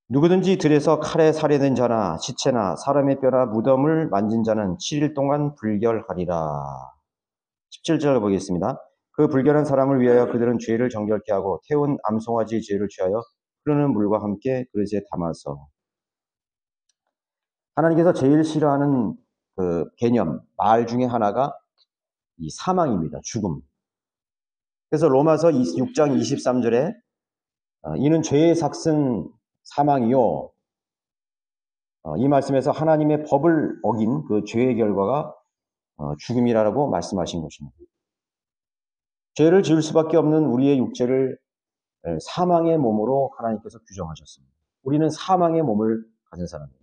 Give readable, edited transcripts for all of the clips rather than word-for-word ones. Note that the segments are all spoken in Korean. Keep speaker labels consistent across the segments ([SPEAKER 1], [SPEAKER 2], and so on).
[SPEAKER 1] 누구든지 들에서 칼에 살해된 자나 시체나 사람의 뼈나 무덤을 만진 자는 7일 동안 불결하리라. 17절 보겠습니다. 그 불결한 사람을 위하여 그들은 죄를 정결케 하고 태운 암송아지 죄를 취하여 흐르는 물과 함께 그릇에 담아서. 하나님께서 제일 싫어하는 그 개념, 말 중에 하나가 이 사망입니다. 죽음. 그래서 로마서 6장 23절에 이는 죄의 삭슨 사망이요. 이 말씀에서 하나님의 법을 어긴 그 죄의 결과가 죽음이라고 말씀하신 것입니다. 죄를 지을 수밖에 없는 우리의 육체를 사망의 몸으로 하나님께서 규정하셨습니다. 우리는 사망의 몸을 가진 사람입니다.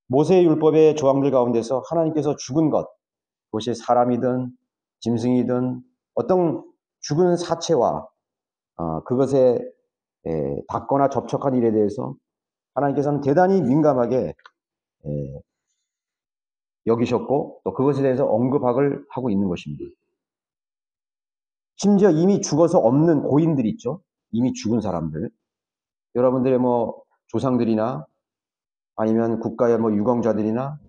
[SPEAKER 1] 모세의 율법의 조항들 가운데서 하나님께서 죽은 것, 그것이 사람이든 짐승이든 어떤 죽은 사체와 그것에 닿거나 접촉한 일에 대해서 하나님께서는 대단히 민감하게 여기셨고 또 그것에 대해서 언급을 하고 있는 것입니다. 심지어 이미 죽어서 없는 고인들 있죠. 이미 죽은 사람들. 여러분들의 조상들이나 아니면 국가의 유공자들이나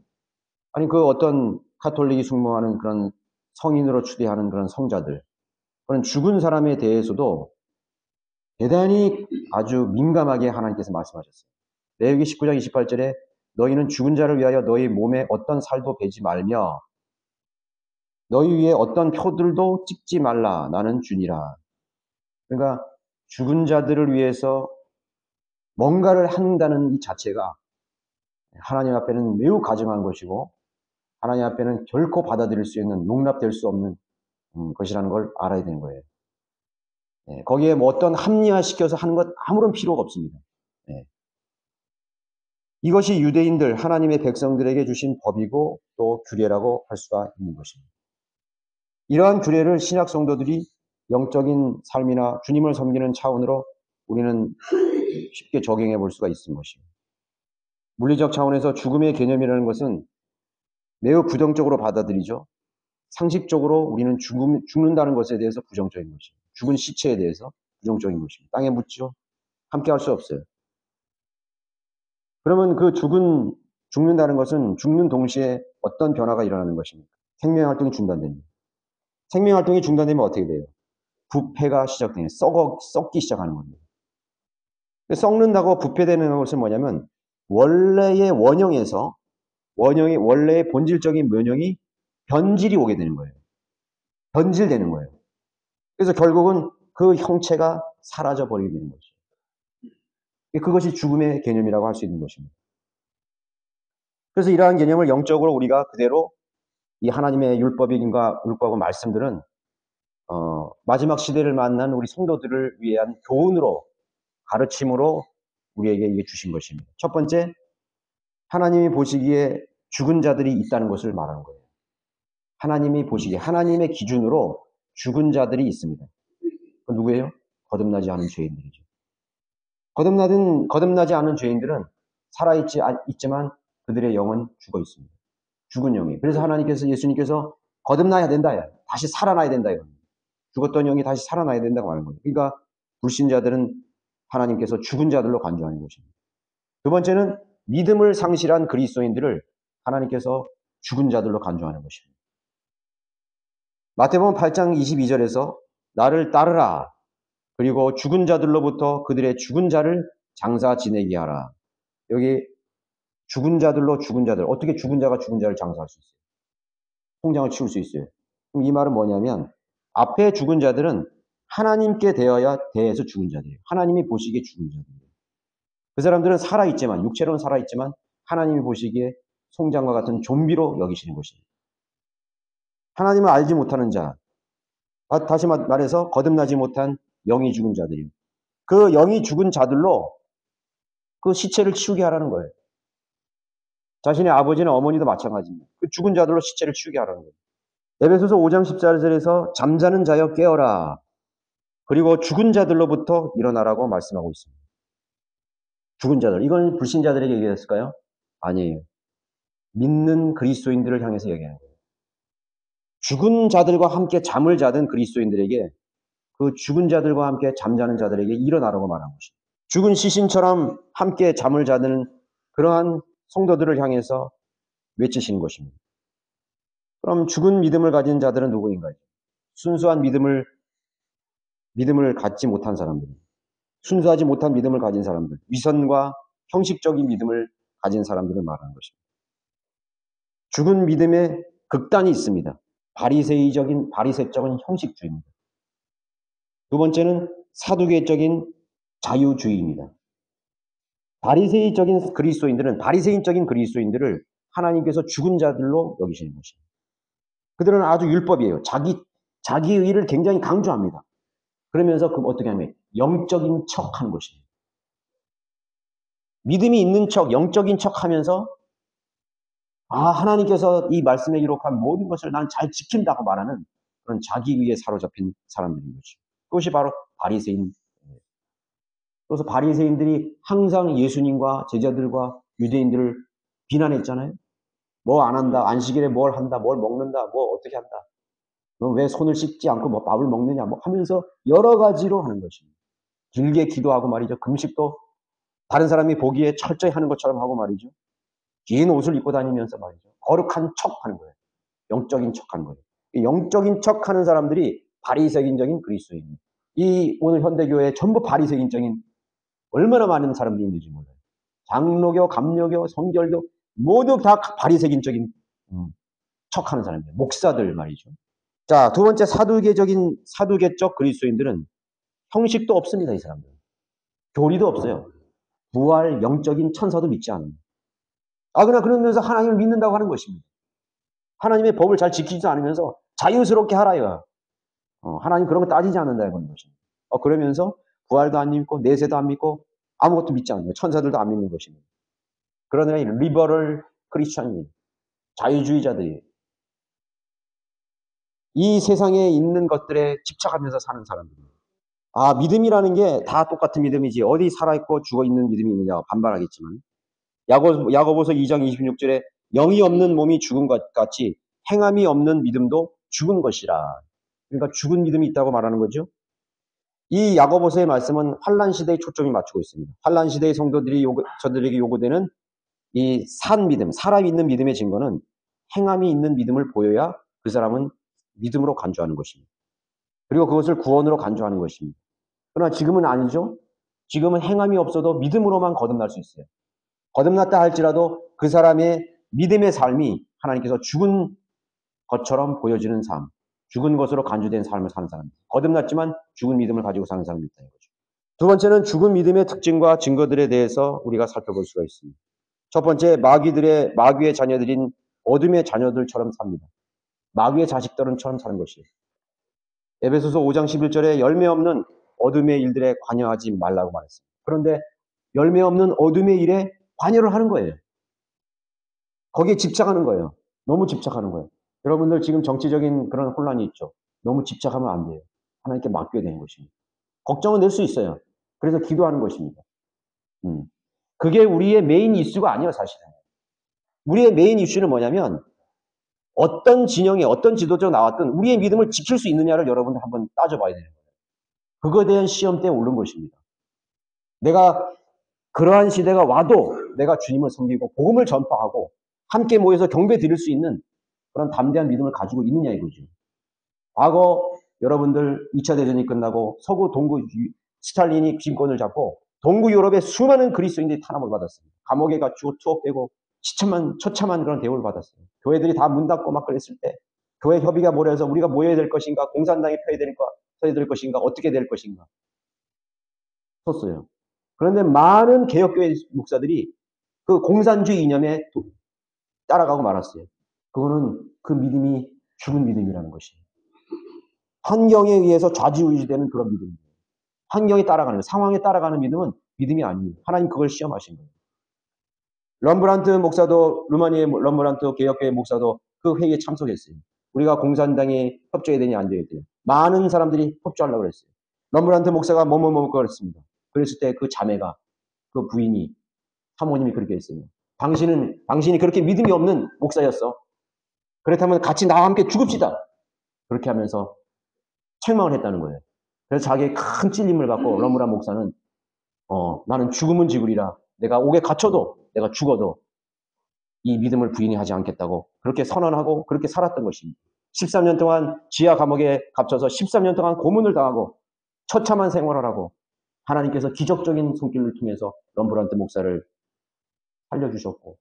[SPEAKER 1] 아니 그 어떤 카톨릭이 숭모하는 그런 성인으로 추대하는 그런 성자들. 그런 죽은 사람에 대해서도 대단히 아주 민감하게 하나님께서 말씀하셨어요. 레위기 19장 28절에 너희는 죽은 자를 위하여 너희 몸에 어떤 살도 베지 말며 너희 위에 어떤 표들도 찍지 말라. 나는 주니라. 그러니까 죽은 자들을 위해서 뭔가를 한다는 이 자체가 하나님 앞에는 매우 가증한 것이고 하나님 앞에는 결코 받아들일 수 있는 용납될 수 없는 것이라는 걸 알아야 되는 거예요. 거기에 어떤 합리화시켜서 하는 것 아무런 필요가 없습니다. 이것이 유대인들 하나님의 백성들에게 주신 법이고 또 규례라고 할 수가 있는 것입니다. 이러한 규례를 신약 성도들이 영적인 삶이나 주님을 섬기는 차원으로 우리는 쉽게 적용해 볼 수가 있는 것입니다. 물리적 차원에서 죽음의 개념이라는 것은 매우 부정적으로 받아들이죠. 상식적으로 우리는 죽는다는 것에 대해서 부정적인 것입니다. 죽은 시체에 대해서 부정적인 것입니다. 땅에 묻죠. 함께 할 수 없어요. 그러면 그 죽는다는 것은 죽는 동시에 어떤 변화가 일어나는 것입니까? 생명활동이 중단됩니다. 생명활동이 중단되면 어떻게 돼요? 부패가 시작돼요. 썩기 시작하는 겁니다. 썩는다고 부패되는 것은 뭐냐면 원래의 원래의 본질적인 면역이 변질이 오게 되는 거예요. 변질되는 거예요. 그래서 결국은 그 형체가 사라져 버리게 되는 거죠. 그것이 죽음의 개념이라고 할 수 있는 것입니다. 그래서 이러한 개념을 영적으로 우리가 그대로 이 하나님의 율법하고 말씀들은 마지막 시대를 만난 우리 성도들을 위한 교훈으로 가르침으로 우리에게 이게 주신 것입니다. 첫 번째, 하나님이 보시기에 죽은 자들이 있다는 것을 말하는 거예요. 하나님이 보시기에 하나님의 기준으로 죽은 자들이 있습니다. 그 누구예요? 거듭나지 않은 죄인들이죠. 거듭나지 않은 죄인들은 있지만 그들의 영은 죽어 있습니다. 죽은 영이. 그래서 예수님께서 거듭나야 된다. 다시 살아나야 된다. 죽었던 영이 다시 살아나야 된다고 하는 거예요. 그러니까 불신자들은 하나님께서 죽은 자들로 간주하는 것입니다. 두 번째는 믿음을 상실한 그리스도인들을 하나님께서 죽은 자들로 간주하는 것입니다. 마태복음 8장 22절에서 나를 따르라. 그리고 죽은 자들로부터 그들의 죽은 자를 장사 지내게 하라. 여기 죽은 자들로 죽은 자들. 어떻게 죽은 자가 죽은 자를 장사할 수 있어요? 통장을 치울 수 있어요. 그럼 이 말은 뭐냐면 앞에 죽은 자들은 하나님께 대해서 죽은 자들이에요. 하나님이 보시기에 죽은 자들이에요. 그 사람들은 살아있지만 육체로는 살아있지만 하나님이 보시기에 송장과 같은 좀비로 여기시는 것입니다. 하나님을 알지 못하는 자, 다시 말해서 거듭나지 못한 영이 죽은 자들이에요. 그 영이 죽은 자들로 그 시체를 치우게 하라는 거예요. 자신의 아버지나 어머니도 마찬가지입니다. 그 죽은 자들로 시체를 치우게 하라는 거예요. 에베소서 5장 14절에서 잠자는 자여 깨어라. 그리고 죽은 자들로부터 일어나라고 말씀하고 있습니다. 죽은 자들. 이건 불신자들에게 얘기했을까요? 아니에요. 믿는 그리스도인들을 향해서 얘기하는 거예요. 죽은 자들과 함께 잠을 자던 그리스도인들에게 그 죽은 자들과 함께 잠자는 자들에게 일어나라고 말한 것입니다. 죽은 시신처럼 함께 잠을 자는 그러한 성도들을 향해서 외치시는 것입니다. 그럼 죽은 믿음을 가진 자들은 누구인가요? 순수한 믿음을 갖지 못한 사람들, 순수하지 못한 믿음을 가진 사람들, 위선과 형식적인 믿음을 가진 사람들을 말하는 것입니다. 죽은 믿음에 극단이 있습니다. 바리새적인 형식주의입니다. 두 번째는 사두개적인 자유주의입니다. 바리새인적인 그리스도인들을 하나님께서 죽은 자들로 여기시는 것입니다. 그들은 아주 율법이에요. 자기 의를 굉장히 강조합니다. 그러면서 어떻게 하면 영적인 척하는 것입니다. 믿음이 있는 척, 영적인 척하면서 하나님께서 이 말씀에 기록한 모든 것을 난 잘 지킨다고 말하는 그런 자기 의에 사로잡힌 사람들인 것이죠. 그것이 바로 바리새인. 그래서 바리새인들이 항상 예수님과 제자들과 유대인들을 비난했잖아요. 뭐 안 한다, 안식일에 뭘 한다, 뭘 먹는다, 뭐 어떻게 한다. 너 왜 손을 씻지 않고 뭐 밥을 먹느냐, 뭐 하면서 여러 가지로 하는 것입니다. 길게 기도하고 말이죠. 금식도 다른 사람이 보기에 철저히 하는 것처럼 하고 말이죠. 긴 옷을 입고 다니면서 말이죠. 거룩한 척 하는 거예요. 영적인 척 하는 거예요. 영적인 척 하는 사람들이 바리새인적인 그리스도인입니다. 이 오늘 현대교회에 전부 바리새인적인 얼마나 많은 사람들이 있는지 몰라요. 장로교, 감로교, 성결교 모두 다 바리새인적인 척하는 사람이에요. 목사들 말이죠. 자, 두 번째 사두개적 그리스도인들은 형식도 없습니다. 이 사람들은. 교리도 없어요. 부활, 영적인 천사도 믿지 않습니다. 그러면서 하나님을 믿는다고 하는 것입니다. 하나님의 법을 잘 지키지도 않으면서 자유스럽게 하라요. 하나님 그런 거 따지지 않는다 이런 것입니다. 그러면서 부활도 안 믿고 내세도 안 믿고 아무것도 믿지 않는 거예요. 천사들도 안 믿는 것입니다. 그러나 리버럴 크리스천이 자유주의자들이 이 세상에 있는 것들에 집착하면서 사는 사람들입니다. 믿음이라는 게 다 똑같은 믿음이지 어디 살아있고 죽어있는 믿음이 있느냐 반발하겠지만 야고보서 2장 26절에 영이 없는 몸이 죽은 것 같이 행함이 없는 믿음도 죽은 것이라. 그러니까 죽은 믿음이 있다고 말하는 거죠. 이 야고보서의 말씀은 환란 시대에 초점이 맞추고 있습니다. 환란 시대의 성도들이 저들에게 요구되는 이 산 믿음, 살아있는 믿음의 증거는 행함이 있는 믿음을 보여야 그 사람은 믿음으로 간주하는 것입니다. 그리고 그것을 구원으로 간주하는 것입니다. 그러나 지금은 아니죠. 지금은 행함이 없어도 믿음으로만 거듭날 수 있어요. 거듭났다 할지라도 그 사람의 믿음의 삶이 하나님께서 죽은 것처럼 보여지는 삶, 죽은 것으로 간주된 삶을 사는 사람, 거듭났지만 죽은 믿음을 가지고 사는 사람이 있다는 거죠. 두 번째는 죽은 믿음의 특징과 증거들에 대해서 우리가 살펴볼 수가 있습니다. 첫 번째, 마귀의 자녀들인 어둠의 자녀들처럼 삽니다. 마귀의 자식들은처럼 사는 것이에요. 에베소서 5장 11절에 열매 없는 어둠의 일들에 관여하지 말라고 말했습니다. 그런데 열매 없는 어둠의 일에 관여를 하는 거예요. 거기에 집착하는 거예요. 너무 집착하는 거예요. 여러분들 지금 정치적인 그런 혼란이 있죠. 너무 집착하면 안 돼요. 하나님께 맡겨야 되는 것입니다. 걱정은 낼 수 있어요. 그래서 기도하는 것입니다. 그게 우리의 메인 이슈가 아니에요, 사실은. 우리의 메인 이슈는 뭐냐면 어떤 진영에 어떤 지도자가 나왔든 우리의 믿음을 지킬 수 있느냐를 여러분들 한번 따져봐야 되는 거예요. 그거에 대한 시험대에 오른 것입니다. 내가 그러한 시대가 와도 내가 주님을 섬기고 복음을 전파하고 함께 모여서 경배 드릴 수 있는 그런 담대한 믿음을 가지고 있느냐 이거죠. 과거 여러분들 2차 대전이 끝나고 서구 동구 스탈린이 진권을 잡고 동구 유럽의 수많은 그리스도인들이 탄압을 받았습니다. 감옥에 갇히고 투옥되고 처참한 그런 대우를 받았어요. 교회들이 다 문 닫고 막 그랬을 때 교회 협의가 모여서 우리가 모여야 될 것인가, 공산당에 서야 될 것인가, 어떻게 될 것인가 섰어요. 그런데 많은 개혁교회 목사들이 그 공산주의 이념에 따라가고 말았어요. 그거는 그 믿음이 죽은 믿음이라는 것이에요. 환경에 의해서 좌지우지되는 그런 믿음이에요. 환경에 따라가는, 상황에 따라가는 믿음은 믿음이 아니에요. 하나님 그걸 시험하신 거예요. 럼브란트 목사도, 루마니아의 럼브란트 개혁교회 목사도 그 회의에 참석했어요. 우리가 공산당에 협조해야 되냐 안 돼야 돼요. 많은 사람들이 협조하려고 그랬어요. 럼브란트 목사가 뭐뭐 그랬습니다. 그랬을 때 그 자매가, 그 부인이, 사모님이 그렇게 했어요. 당신이 그렇게 믿음이 없는 목사였어. 그렇다면 같이 나와 함께 죽읍시다. 그렇게 하면서 책망을 했다는 거예요. 그래서 자기의 큰 찔림을 받고 럼브란 목사는 나는 죽으면 지구리라. 내가 옥에 갇혀도, 내가 죽어도 이 믿음을 부인하지 않겠다고 그렇게 선언하고 그렇게 살았던 것입니다. 13년 동안 지하 감옥에 갇혀서 13년 동안 고문을 당하고 처참한 생활을 하고 하나님께서 기적적인 손길을 통해서 럼브란트 목사를 살려주셨고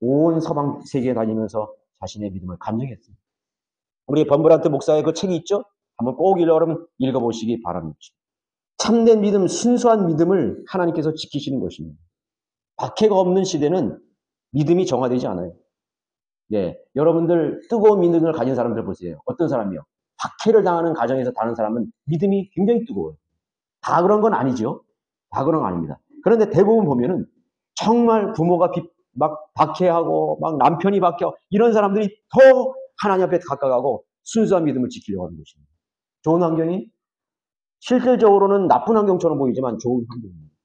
[SPEAKER 1] 온 서방 세계에 다니면서 자신의 믿음을 감정했습니다. 우리 범브란트 목사의 그 책이 있죠? 한번 꼭 여러분 읽어보시기 바랍니다. 참된 믿음, 순수한 믿음을 하나님께서 지키시는 것입니다. 박해가 없는 시대는 믿음이 정화되지 않아요. 예, 여러분들 뜨거운 믿음을 가진 사람들 보세요. 어떤 사람이요? 박해를 당하는 가정에서 다른 사람은 믿음이 굉장히 뜨거워요. 다 그런 건 아니죠. 다 그런 건 아닙니다. 그런데 대부분 보면은 정말 부모가 막 박해하고 막 남편이 박해 이런 사람들이 더 하나님 앞에 가까워가고 순수한 믿음을 지키려고 하는 것입니다. 좋은 환경이 실질적으로는 나쁜 환경처럼 보이지만 좋은 환경입니다.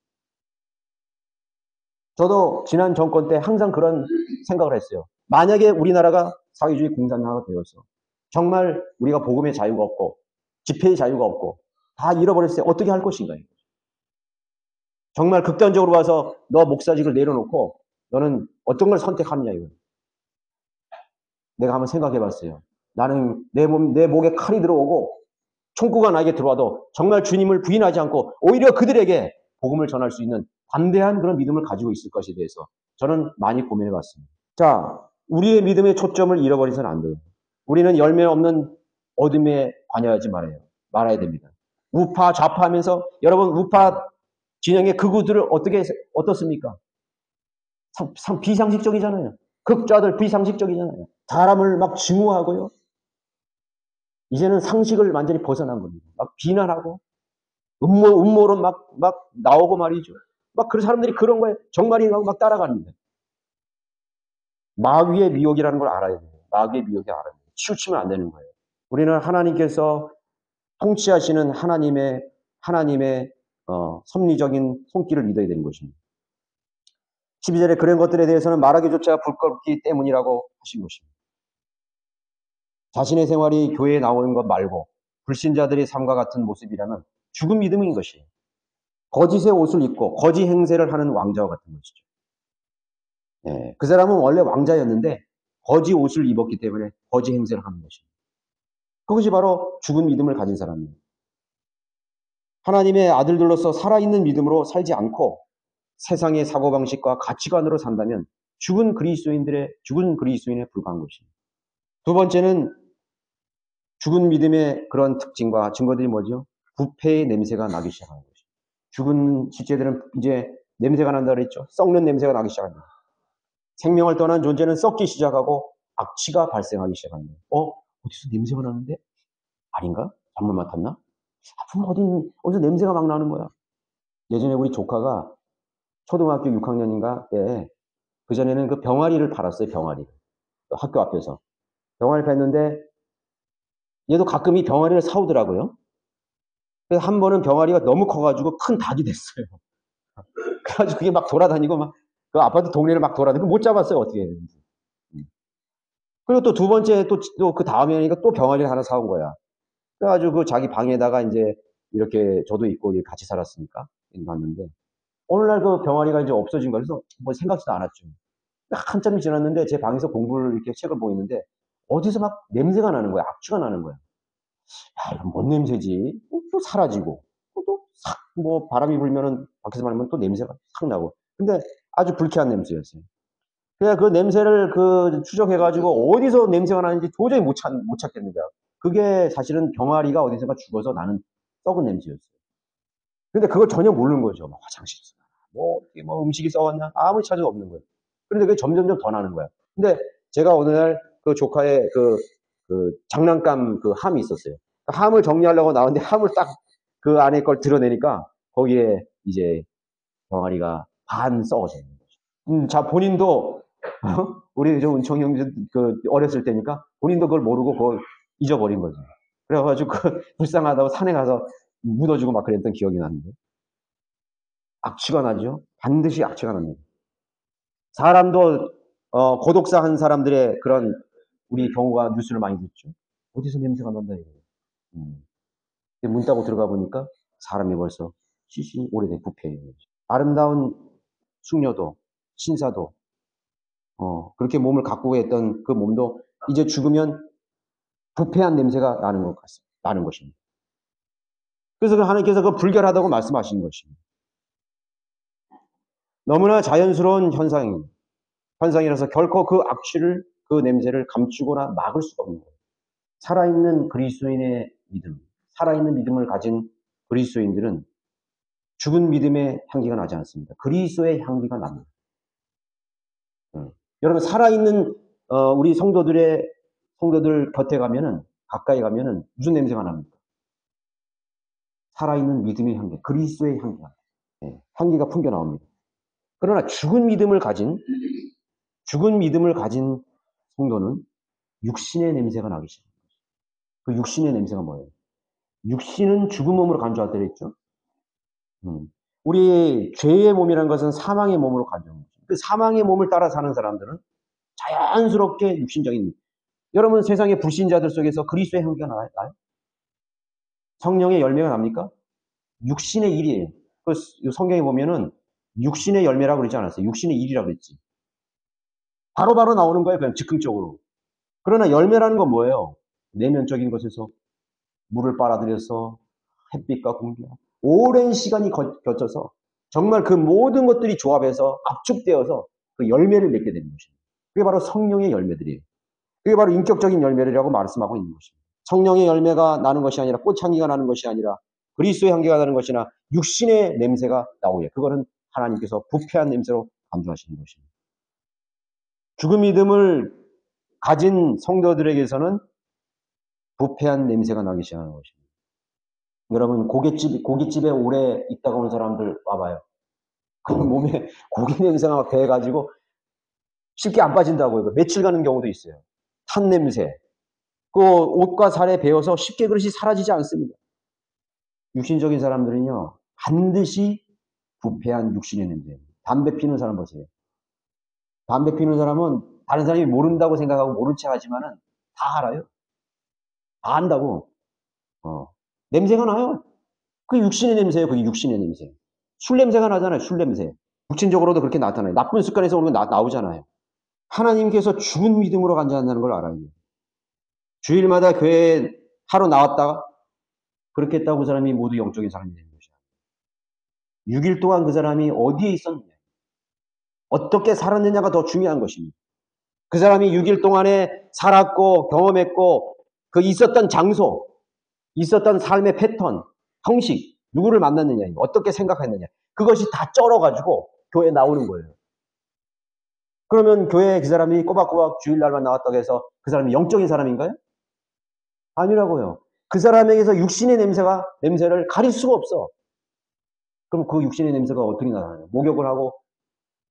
[SPEAKER 1] 저도 지난 정권 때 항상 그런 생각을 했어요. 만약에 우리나라가 사회주의 공산화가 되어서 정말 우리가 복음의 자유가 없고 집회의 자유가 없고 다 잃어버렸을 때 어떻게 할 것인가. 정말 극단적으로 가서 너 목사직을 내려놓고 너는 어떤 걸 선택하느냐 이거예요. 내가 한번 생각해 봤어요. 나는 내 목에 칼이 들어오고 총구가 나에게 들어와도 정말 주님을 부인하지 않고 오히려 그들에게 복음을 전할 수 있는 담대한 그런 믿음을 가지고 있을 것에 대해서 저는 많이 고민해 봤습니다. 자, 우리의 믿음의 초점을 잃어버리서는 안 돼요. 우리는 열매 없는 어둠에 관여하지 말아야 됩니다. 우파 좌파하면서 여러분 우파 진영의 극우들을 어떻습니까? 참 비상식적이잖아요. 극좌들 비상식적이잖아요. 사람을 막 증오하고요. 이제는 상식을 완전히 벗어난 겁니다. 막 비난하고 음모론 막 나오고 말이죠. 막 그런 사람들이 그런 거에 정말인가 막 따라갑니다. 마귀의 미혹이라는 걸 알아야 돼요. 마귀의 미혹이 알아야 돼요. 치우치면 안 되는 거예요. 우리는 하나님께서 통치하시는 하나님의 섭리적인 손길을 믿어야 되는 것입니다. 12절에 그런 것들에 대해서는 말하기조차 부끄럽기 때문이라고 하신 것입니다. 자신의 생활이 교회에 나오는 것 말고 불신자들의 삶과 같은 모습이라면 죽은 믿음인 것이에요. 거짓의 옷을 입고 거짓 행세를 하는 왕자와 같은 것이죠. 예, 그 사람은 원래 왕자였는데 거짓 옷을 입었기 때문에 거짓 행세를 하는 것입니다. 그것이 바로 죽은 믿음을 가진 사람이에요. 하나님의 아들들로서 살아있는 믿음으로 살지 않고 세상의 사고방식과 가치관으로 산다면 죽은 그리스도인에 불과한 것입니다. 두 번째는 죽은 믿음의 그런 특징과 증거들이 뭐죠? 부패의 냄새가 나기 시작하는 것입니다. 죽은 실제들은 이제 냄새가 난다 그랬죠. 썩는 냄새가 나기 시작합니다. 생명을 떠난 존재는 썩기 시작하고 악취가 발생하기 시작합니다. 어디서 냄새가 나는데? 아닌가? 잘못 맡았나? 어디서 냄새가 막 나는 거야. 예전에 우리 조카가 초등학교 6학년인가 때 그전에는 그 병아리를 팔았어요. 병아리. 학교 앞에서. 병아리를 팔았는데 얘도 가끔 이 병아리를 사오더라고요. 그래서 한 번은 병아리가 너무 커가지고 큰 닭이 됐어요. 그래가지고 그게 막 돌아다니고 막 그 아파트 동네를 막 돌아다니고 못 잡았어요. 어떻게 해야 되는지. 그리고 또 두 번째 또 그 다음에니까 또 병아리를 하나 사온 거야. 그래가지고 그 자기 방에다가 이제 이렇게 저도 있고 같이 살았으니까 봤는데 오늘날 그 병아리가 이제 없어진 거야. 그래서 뭐 생각지도 않았죠. 한참이 지났는데 제 방에서 공부를 이렇게 책을 보고 있는데 어디서 막 냄새가 나는 거야. 악취가 나는 거야. 야, 이건 뭔 냄새지? 또 사라지고 또 싹 뭐 바람이 불면은 밖에서 말하면 또 냄새가 싹 나고. 근데 아주 불쾌한 냄새였어요. 그래서 그 냄새를 추적해가지고 어디서 냄새가 나는지 도저히 못 찾겠는 거야. 그게 사실은 병아리가 어디선가 죽어서 나는 썩은 냄새였어요. 근데 그걸 전혀 모르는 거죠. 막 화장실에서. 뭐 음식이 썩었나? 아무리 찾아도 없는 거예요. 그런데 그게 점점점 더 나는 거야. 근데 제가 어느 날 그 조카의 그 장난감 그 함이 있었어요. 함을 정리하려고 나왔는데 함을 딱 그 안에 걸 드러내니까 거기에 이제 병아리가 반 썩어져 있는 거죠. 자, 본인도, 우리 저 은총이 형 어렸을 때니까 본인도 그걸 모르고 그걸 잊어버린 거죠. 그래가지고 불쌍하다고 산에 가서 묻어주고 막 그랬던 기억이 나는데. 악취가 나죠? 반드시 악취가 납니다. 사람도, 고독사 한 사람들의 그런 우리 경우가 뉴스를 많이 듣죠. 어디서 냄새가 난다, 이거예요. 문 따고 들어가 보니까 사람이 벌써 시신이 오래된 부패예요. 아름다운 숙녀도, 신사도, 그렇게 몸을 가꾸고 했던 그 몸도 이제 죽으면 부패한 냄새가 나는 것 같습니다. 나는 것입니다. 그래서 하나님께서 그 불결하다고 말씀하시는 것입니다. 너무나 자연스러운 현상이라서 결코 그 악취를, 그 냄새를 감추거나 막을 수가 없는 거예요. 살아있는 그리스도인의 믿음, 살아있는 믿음을 가진 그리스도인들은 죽은 믿음의 향기가 나지 않습니다. 그리스도의 향기가 납니다. 여러분, 살아있는 우리 성도들 곁에 가면은, 가까이 가면은 무슨 냄새가 납니까? 살아있는 믿음의 향기, 그리스도의 향기가, 향기가 풍겨 나옵니다. 그러나 죽은 믿음을 가진 성도는 육신의 냄새가 나기 시작합니다. 그 육신의 냄새가 뭐예요? 육신은 죽은 몸으로 간주하다 그랬죠? 우리 죄의 몸이라는 것은 사망의 몸으로 간주합니다. 그 사망의 몸을 따라 사는 사람들은 자연스럽게 육신적인, 여러분 세상의 불신자들 속에서 그리스도의 향기가 나요? 성령의 열매가 납니까? 육신의 일이에요. 그 성경에 보면은 육신의 열매라고 그러지 않았어요. 육신의 일이라고 그랬지. 바로바로 나오는 거예요. 그냥 즉흥적으로. 그러나 열매라는 건 뭐예요? 내면적인 것에서 물을 빨아들여서 햇빛과 공기, 오랜 시간이 거쳐서 정말 그 모든 것들이 조합해서 압축되어서 그 열매를 맺게 되는 것입니다. 그게 바로 성령의 열매들이에요. 그게 바로 인격적인 열매라고 말씀하고 있는 것입니다. 성령의 열매가 나는 것이 아니라 꽃향기가 나는 것이 아니라 그리스도의 향기가 나는 것이나 육신의 냄새가 나오게, 그거는 하나님께서 부패한 냄새로 간주하시는 것입니다. 죽은 믿음을 가진 성도들에게서는 부패한 냄새가 나기 시작하는 것입니다. 여러분, 고깃집에 오래 있다가 온 사람들 와봐요. 그 몸에 고기 냄새가 막 배가지고 쉽게 안 빠진다고요. 며칠 가는 경우도 있어요. 탄 냄새. 그 옷과 살에 배어서 쉽게 그릇이 사라지지 않습니다. 육신적인 사람들은요, 반드시 부패한 육신의 냄새입니다. 담배 피는 사람 보세요. 담배 피는 사람은 다른 사람이 모른다고 생각하고 모른 체 하지만은 다 알아요. 다 안다고. 냄새가 나요. 그 육신의 냄새예요. 그게 육신의 냄새. 술 냄새가 나잖아요. 술 냄새. 육신적으로도 그렇게 나타나요. 나쁜 습관에서 오는 거 나오잖아요. 하나님께서 죽은 믿음으로 간주한다는 걸 알아야 돼요. 주일마다 교회에 하루 나왔다가 그렇게 했다고 그 사람이 모두 영적인 사람이 되는 것이야. 6일 동안 그 사람이 어디에 있었느냐, 어떻게 살았느냐가 더 중요한 것입니다. 그 사람이 6일 동안에 살았고 경험했고 그 있었던 장소, 있었던 삶의 패턴, 형식, 누구를 만났느냐, 어떻게 생각했느냐, 그것이 다 쩔어가지고 교회에 나오는 거예요. 그러면 교회에 그 사람이 꼬박꼬박 주일날만 나왔다고 해서 그 사람이 영적인 사람인가요? 아니라고요. 그 사람에게서 육신의 냄새를 가릴 수가 없어. 그럼 그 육신의 냄새가 어떻게 나나요? 목욕을 하고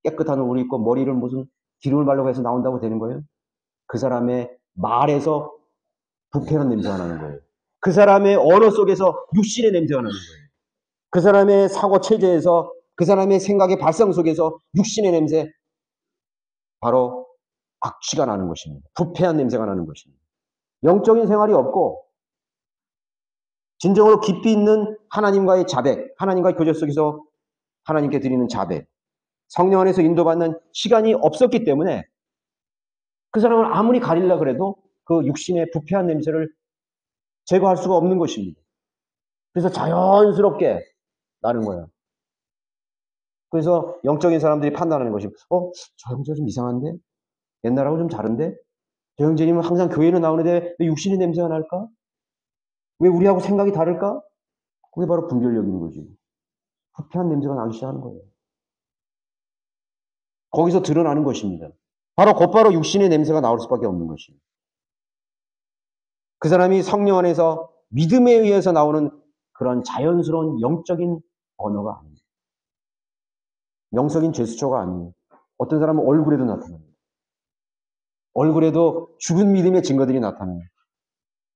[SPEAKER 1] 깨끗한 옷을 입고 머리를 무슨 기름을 바르고 해서 나온다고 되는 거예요? 그 사람의 말에서 부패한 냄새가 나는 거예요. 그 사람의 언어 속에서 육신의 냄새가 나는 거예요. 그 사람의 사고 체제에서, 그 사람의 생각의 발상 속에서 육신의 냄새, 바로 악취가 나는 것입니다. 부패한 냄새가 나는 것입니다. 영적인 생활이 없고 진정으로 깊이 있는 하나님과의 자백, 하나님과의 교제 속에서 하나님께 드리는 자백, 성령 안에서 인도받는 시간이 없었기 때문에 그 사람은 아무리 가리려고 해도 그 육신의 부패한 냄새를 제거할 수가 없는 것입니다. 그래서 자연스럽게 나는 거예요. 그래서 영적인 사람들이 판단하는 것이, 저 형제 좀 이상한데? 옛날하고 좀 다른데? 저 형제님은 항상 교회는 나오는데 왜 육신의 냄새가 날까? 왜 우리하고 생각이 다를까? 그게 바로 분별력인 거지. 부패한 냄새가 나기 시작하는 거예요. 거기서 드러나는 것입니다. 곧바로 육신의 냄새가 나올 수밖에 없는 것입니다. 그 사람이 성령 안에서 믿음에 의해서 나오는 그런 자연스러운 영적인 언어가 아닙니다. 영적인 제스처가 아니에요. 어떤 사람은 얼굴에도 나타납니다. 얼굴에도 죽은 믿음의 증거들이 나타나요.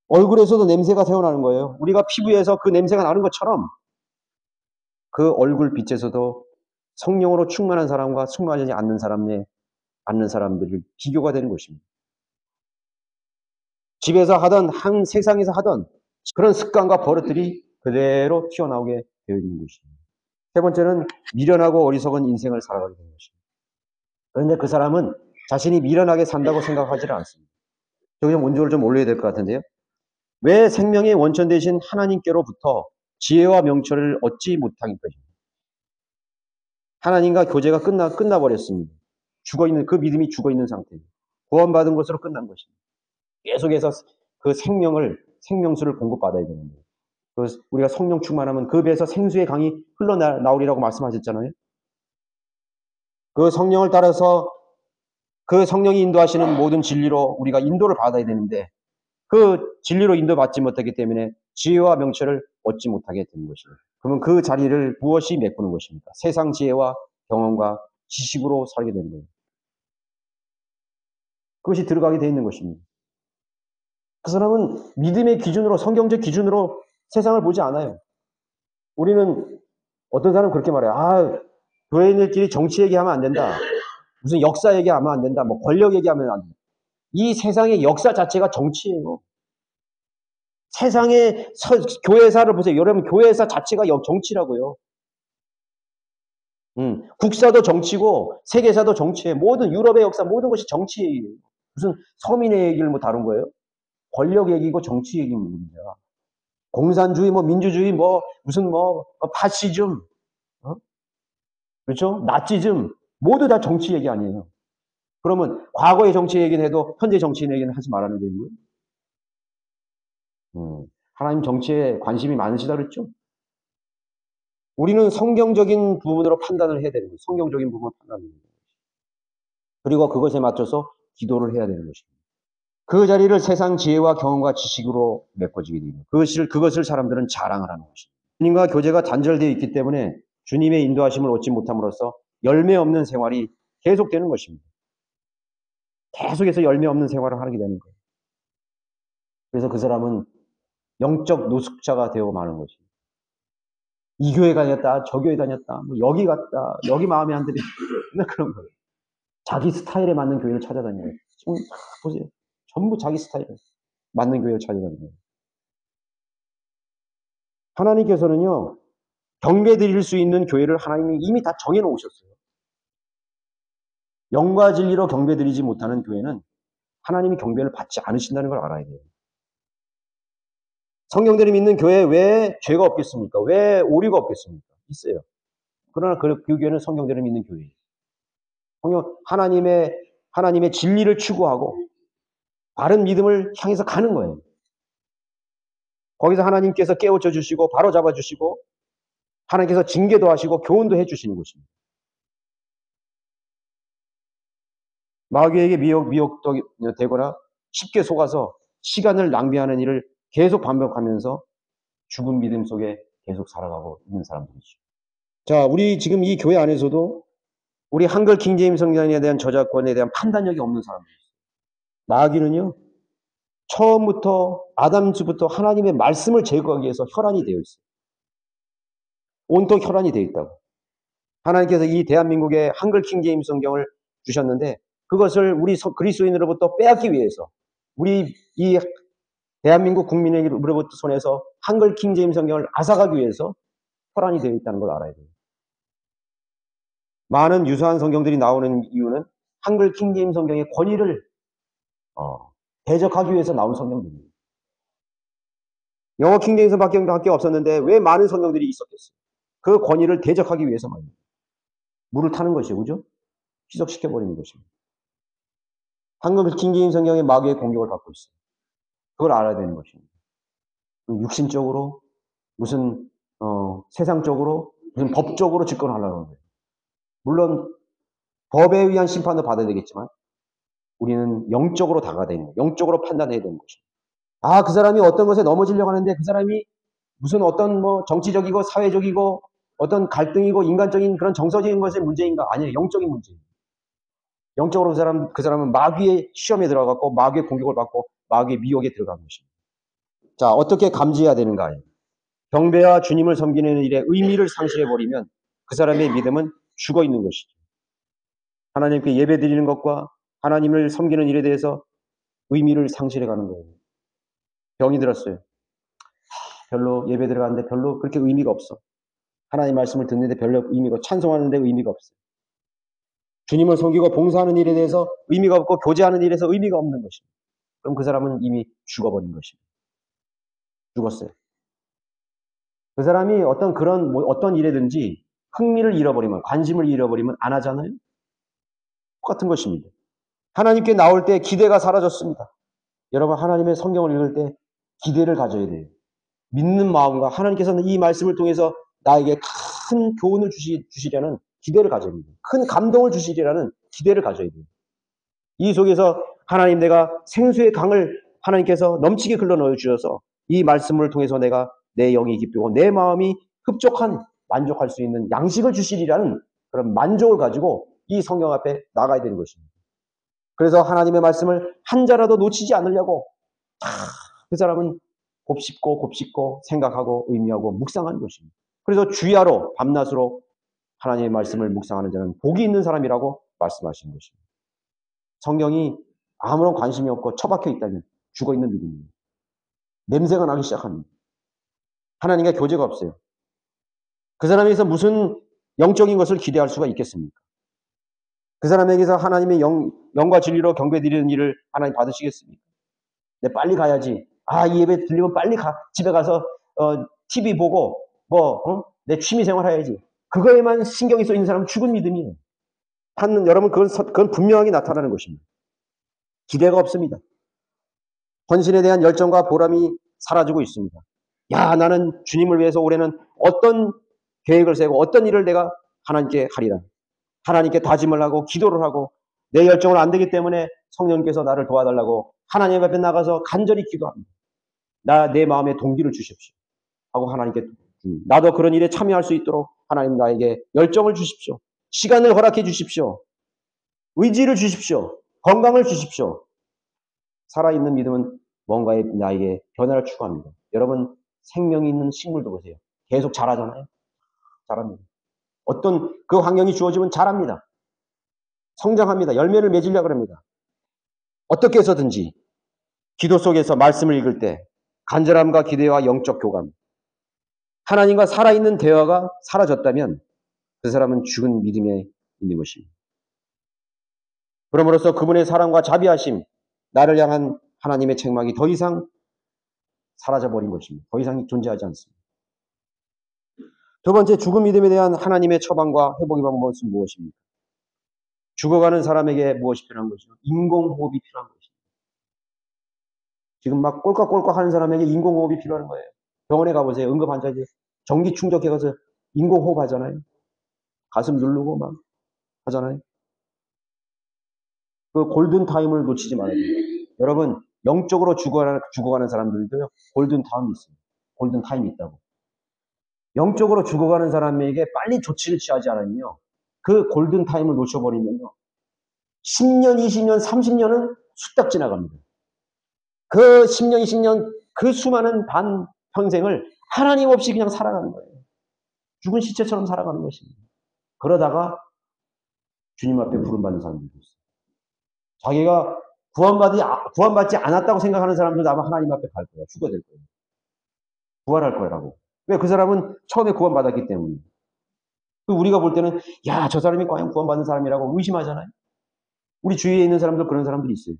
[SPEAKER 1] 얼굴에서도 냄새가 새어나는 거예요. 우리가 피부에서 그 냄새가 나는 것처럼 그 얼굴 빛에서도 성령으로 충만한 사람과 충만하지 않는 사람들을 비교가 되는 것입니다. 집에서 하던, 세상에서 하던 그런 습관과 버릇들이 그대로 튀어나오게 되어 있는 것입니다. 세 번째는 미련하고 어리석은 인생을 살아가게 되는 것입니다. 그런데 그 사람은 자신이 미련하게 산다고 생각하지는 않습니다. 여기 좀 온조를 좀 올려야 될 것 같은데요. 왜 생명의 원천 되신 하나님께로부터 지혜와 명철을 얻지 못하기 때문입니다. 하나님과 교제가 끝나버렸습니다. 죽어있는, 그 믿음이 죽어있는 상태입니다. 구원받은 것으로 끝난 것입니다. 계속해서 그 생명수를 공급받아야 되는데, 우리가 성령 충만하면 그 배에서 생수의 강이 흘러나오리라고 말씀하셨잖아요. 그 성령을 따라서 그 성령이 인도하시는 모든 진리로 우리가 인도를 받아야 되는데, 그 진리로 인도받지 못하기 때문에 지혜와 명철을 얻지 못하게 되는 것입니다. 그러면 그 자리를 무엇이 메꾸는 것입니까? 세상 지혜와 경험과 지식으로 살게 되는 거예요. 그것이 들어가게 되어 있는 것입니다. 그 사람은 믿음의 기준으로, 성경적 기준으로 세상을 보지 않아요. 우리는 어떤 사람은 그렇게 말해요. 아, 교회인들끼리 정치 얘기하면 안 된다. 무슨 역사 얘기하면 안 된다. 뭐 권력 얘기하면 안 된다. 이 세상의 역사 자체가 정치예요. 세상의 교회사를 보세요. 여러분, 교회사 자체가 정치라고요. 국사도 정치고 세계사도 정치예요. 모든 유럽의 역사 모든 것이 정치예요. 무슨 서민의 얘기를 뭐 다룬 거예요? 권력 얘기고 정치 얘기입니다. 공산주의, 뭐 민주주의, 뭐 무슨 뭐 파시즘, 그렇죠? 나치즘 모두 다 정치 얘기 아니에요. 그러면 과거의 정치 얘기는 해도 현재 정치 얘기는 하지 말라는 얘기고요. 하나님 정치에 관심이 많으시다 그랬죠? 우리는 성경적인 부분으로 판단을 해야 되는 거예요. 성경적인 부분을 판단해야 되는 거예요. 그리고 그것에 맞춰서 기도를 해야 되는 것입니다. 그 자리를 세상 지혜와 경험과 지식으로 메꿔지게 됩니다. 그것을 사람들은 자랑을 하는 것입니다. 주님과 교제가 단절되어 있기 때문에 주님의 인도하심을 얻지 못함으로써 열매 없는 생활이 계속되는 것입니다. 계속해서 열매 없는 생활을 하게 되는 거예요. 그래서 그 사람은 영적 노숙자가 되어 마는 것입니다. 이 교회 다녔다, 저 교회 다녔다, 뭐 여기 갔다, 여기 마음에 안 들이 그런 거예요. 자기 스타일에 맞는 교회를 찾아다녀요. 지금 보세요. 전부 자기 스타일에 맞는 교회를 찾아다녀요. 하나님께서는요, 경배 드릴 수 있는 교회를 하나님이 이미 다 정해놓으셨어요. 영과 진리로 경배 드리지 못하는 교회는 하나님이 경배를 받지 않으신다는 걸 알아야 돼요. 성경들이 믿는 교회에 왜 죄가 없겠습니까? 왜 오류가 없겠습니까? 있어요. 그러나 그 교회는 성경들이 믿는 교회예요. 하나님의 진리를 추구하고 바른 믿음을 향해서 가는 거예요. 거기서 하나님께서 깨우쳐 주시고 바로 잡아 주시고 하나님께서 징계도 하시고 교훈도 해 주시는 것입니다. 마귀에게 미혹되거나 쉽게 속아서 시간을 낭비하는 일을 계속 반복하면서 죽은 믿음 속에 계속 살아가고 있는 사람들이죠. 자, 우리 지금 이 교회 안에서도 우리 한글 킹제임 성경에 대한 저작권에 대한 판단력이 없는 사람들이죠. 마귀는요, 처음부터 아담주부터 하나님의 말씀을 제거하기 위해서 혈안이 되어 있어요. 온통 혈안이 되어 있다고. 하나님께서 이 대한민국에 한글 킹제임 성경을 주셨는데 그것을 우리 그리스도인으로부터 빼앗기 위해서 우리 이 대한민국 국민에게로부터 손에서 한글 킹제임 성경을 앗아가기 위해서 혈안이 되어 있다는 걸 알아야 돼요. 많은 유사한 성경들이 나오는 이유는 한글 킹제임 성경의 권위를 대적하기 위해서 나온 성경들입니다. 영어 킹제임 성경밖에 없었는데 왜 많은 성경들이 있었겠어요? 그 권위를 대적하기 위해서 말입니다. 물을 타는 것이죠. 그죠? 희석시켜버리는 것입니다. 한글 킹제임 성경의 마귀의 공격을 받고 있어요. 그걸 알아야 되는 것입니다. 육신적으로 무슨 세상적으로 무슨 법적으로 집권하려는 거예요. 물론 법에 의한 심판도 받아야 되겠지만 우리는 영적으로 다가야 되는 거예요. 영적으로 판단해야 되는 것입니다. 아, 그 사람이 어떤 것에 넘어지려고 하는데 그 사람이 무슨 어떤 뭐 정치적이고 사회적이고 어떤 갈등이고 인간적인 그런 정서적인 것의 문제인가? 아니에요. 영적인 문제입니다. 영적으로 그 사람은 마귀의 시험에 들어갔고 마귀의 공격을 받고 마귀의 미혹에 들어간 것입니다. 자, 어떻게 감지해야 되는가? 경배와 주님을 섬기는 일에 의미를 상실해버리면 그 사람의 믿음은 죽어있는 것이죠. 하나님께 예배 드리는 것과 하나님을 섬기는 일에 대해서 의미를 상실해가는 거예요. 병이 들었어요. 별로 예배 들어가는데 별로 그렇게 의미가 없어. 하나님 말씀을 듣는데 별로 의미가, 찬송하는데 의미가 없어요. 주님을 섬기고 봉사하는 일에 대해서 의미가 없고 교제하는 일에서 의미가 없는 것입니다. 그럼 그 사람은 이미 죽어버린 것입니다. 죽었어요. 그 사람이 어떤 일에든지 흥미를 잃어버리면, 관심을 잃어버리면 안 하잖아요. 똑같은 것입니다. 하나님께 나올 때 기대가 사라졌습니다. 여러분, 하나님의 성경을 읽을 때 기대를 가져야 돼요. 믿는 마음과 하나님께서는 이 말씀을 통해서 나에게 큰 교훈을 주시려는 기대를 가져야 됩니다. 큰 감동을 주시리라는 기대를 가져야 돼요. 이 속에서 하나님, 내가 생수의 강을 하나님께서 넘치게 흘러 넣어 주셔서 이 말씀을 통해서 내가 내 영이 기쁘고 내 마음이 흡족한, 만족할 수 있는 양식을 주시리라는 그런 만족을 가지고 이 성경 앞에 나가야 되는 것입니다. 그래서 하나님의 말씀을 한 자라도 놓치지 않으려고 그 사람은 곱씹고 생각하고 의미하고 묵상하는 것입니다. 그래서 주야로 밤낮으로 하나님의 말씀을 묵상하는 자는 복이 있는 사람이라고 말씀하시는 것입니다. 성경이 아무런 관심이 없고 처박혀 있다면 죽어있는 믿음입니다. 냄새가 나기 시작합니다. 하나님과 교제가 없어요. 그 사람에게서 무슨 영적인 것을 기대할 수가 있겠습니까? 그 사람에게서 하나님의 영과 진리로 경배드리는 일을 하나님 받으시겠습니까? 내 빨리 가야지. 이 예배 들리면 빨리 집에 가서 TV 보고 내 취미 생활 해야지. 그거에만 신경이 써 있는 사람은 죽은 믿음이에요. 여러분, 그건 분명하게 나타나는 것입니다. 기대가 없습니다. 헌신에 대한 열정과 보람이 사라지고 있습니다. 나는 주님을 위해서 올해는 어떤 계획을 세고 어떤 일을 내가 하나님께 하리라. 하나님께 다짐을 하고 기도를 하고 내 열정은 안 되기 때문에 성령께서 나를 도와달라고 하나님 앞에 나가서 간절히 기도합니다. 내 마음에 동기를 주십시오 하고 하나님께, 나도 그런 일에 참여할 수 있도록 하나님 나에게 열정을 주십시오. 시간을 허락해 주십시오. 의지를 주십시오. 건강을 주십시오. 살아있는 믿음은 뭔가에 나에게 변화를 추구합니다. 여러분, 생명이 있는 식물도 보세요. 계속 자라잖아요. 자랍니다. 어떤 그 환경이 주어지면 자랍니다. 성장합니다. 열매를 맺으려고 합니다. 어떻게 해서든지 기도 속에서 말씀을 읽을 때 간절함과 기대와 영적 교감, 하나님과 살아있는 대화가 사라졌다면 그 사람은 죽은 믿음에 있는 것입니다. 그러므로써 그분의 사랑과 자비하심, 나를 향한 하나님의 책망이 더 이상 사라져버린 것입니다. 더 이상 존재하지 않습니다. 두 번째, 죽은 믿음에 대한 하나님의 처방과 회복의 방법은 무엇입니까? 죽어가는 사람에게 무엇이 필요한 것이죠? 인공호흡이 필요한 것입니다. 지금 막 꼴깍꼴깍 하는 사람에게 인공호흡이 필요한 거예요. 병원에 가보세요. 응급환자들 전기 충격해가서 인공호흡 하잖아요. 가슴 누르고 막 하잖아요. 그 골든타임을 놓치지 말아야 돼요. 여러분, 영적으로 죽어가는 사람들도요, 골든타임이 있어요. 골든타임이 있다고. 영적으로 죽어가는 사람에게 빨리 조치를 취하지 않으면요, 그 골든타임을 놓쳐버리면요, 10년, 20년, 30년은 쑥딱 지나갑니다. 그 10년, 20년, 그 수많은 반평생을 하나님 없이 그냥 살아가는 거예요. 죽은 시체처럼 살아가는 것입니다. 그러다가 주님 앞에 부름받는 사람들도 있어요. 자기가 구원받지 않았다고 생각하는 사람들도 아마 하나님 앞에 갈 거예요. 죽어야 될 거예요. 부활할 거라고. 왜? 그 사람은 처음에 구원받았기 때문에. 우리가 볼 때는 저 사람이 과연 구원받는 사람이라고 의심하잖아요. 우리 주위에 있는 사람들, 그런 사람들이 있어요.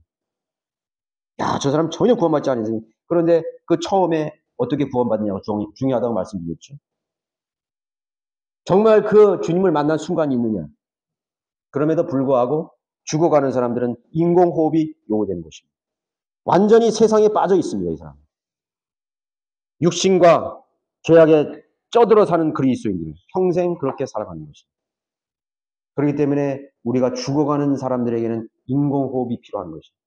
[SPEAKER 1] 저 사람 전혀 구원받지 않으세요. 그런데 그 처음에 어떻게 구원받느냐가 중요하다고 말씀드렸죠. 정말 그 주님을 만난 순간이 있느냐. 그럼에도 불구하고 죽어가는 사람들은 인공호흡이 요구되는 것입니다. 완전히 세상에 빠져 있습니다, 이 사람. 육신과 죄악에 쪄들어 사는 그리스도인들, 평생 그렇게 살아가는 것입니다. 그렇기 때문에 우리가 죽어가는 사람들에게는 인공호흡이 필요한 것입니다.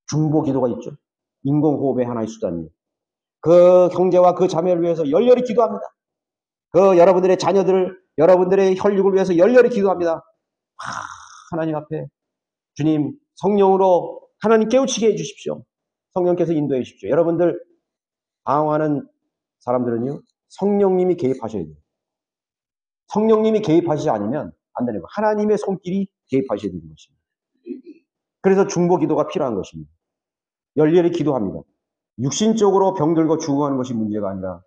[SPEAKER 1] 중보기도가 있죠. 인공호흡의 하나의 수단이에요. 그 형제와 그 자매를 위해서 열렬히 기도합니다. 그 여러분들의 자녀들을, 여러분들의 혈육을 위해서 열렬히 기도합니다. 하나님 앞에 주님, 성령으로 하나님 깨우치게 해주십시오. 성령께서 인도해 주십시오. 여러분들 방황하는 사람들은요, 성령님이 개입하셔야 돼요. 성령님이 개입하시지 않으면 안 되는 거예요. 하나님의 손길이 개입하셔야 되는 것입니다. 그래서 중보 기도가 필요한 것입니다. 열렬히 기도합니다. 육신적으로 병들고 죽어가는 것이 문제가 아니라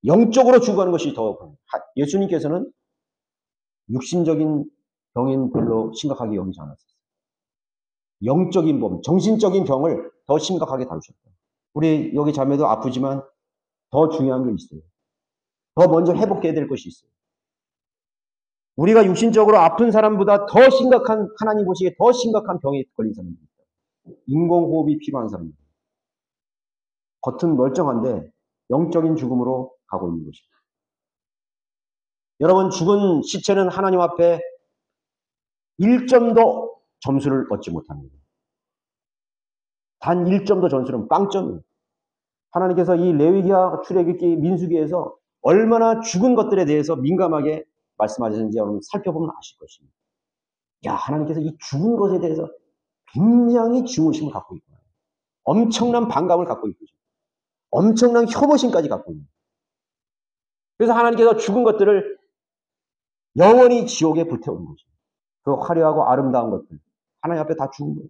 [SPEAKER 1] 영적으로 죽어가는 것이 더 예수님께서는 육신적인 병인 별로 심각하게 여기지 않았어요. 영적인 병, 정신적인 병을 더 심각하게 다루셨다. 우리 여기 자매도 아프지만 더 중요한 게 있어요. 더 먼저 회복해야 될 것이 있어요. 우리가 육신적으로 아픈 사람보다 더 심각한, 하나님 보시기에 더 심각한 병에 걸린 사람입니다. 인공호흡이 필요한 사람입니다. 겉은 멀쩡한데 영적인 죽음으로 가고 있는 것입니다. 여러분, 죽은 시체는 하나님 앞에 1점도 점수를 얻지 못합니다. 단 1점도 점수는 빵점이에요. 하나님께서 이 레위기와 출애굽기, 민수기에서 얼마나 죽은 것들에 대해서 민감하게 말씀하셨는지 여러분 살펴보면 아실 것입니다. 야, 하나님께서 이 죽은 것에 대해서 굉장히 중의심을 갖고 있구나. 엄청난 반감을 갖고 있고, 엄청난 혐오심까지 갖고 있는. 그래서 하나님께서 죽은 것들을 영원히 지옥에 불태우는 거죠. 그 화려하고 아름다운 것들, 하나님 앞에 다 죽은 거예요.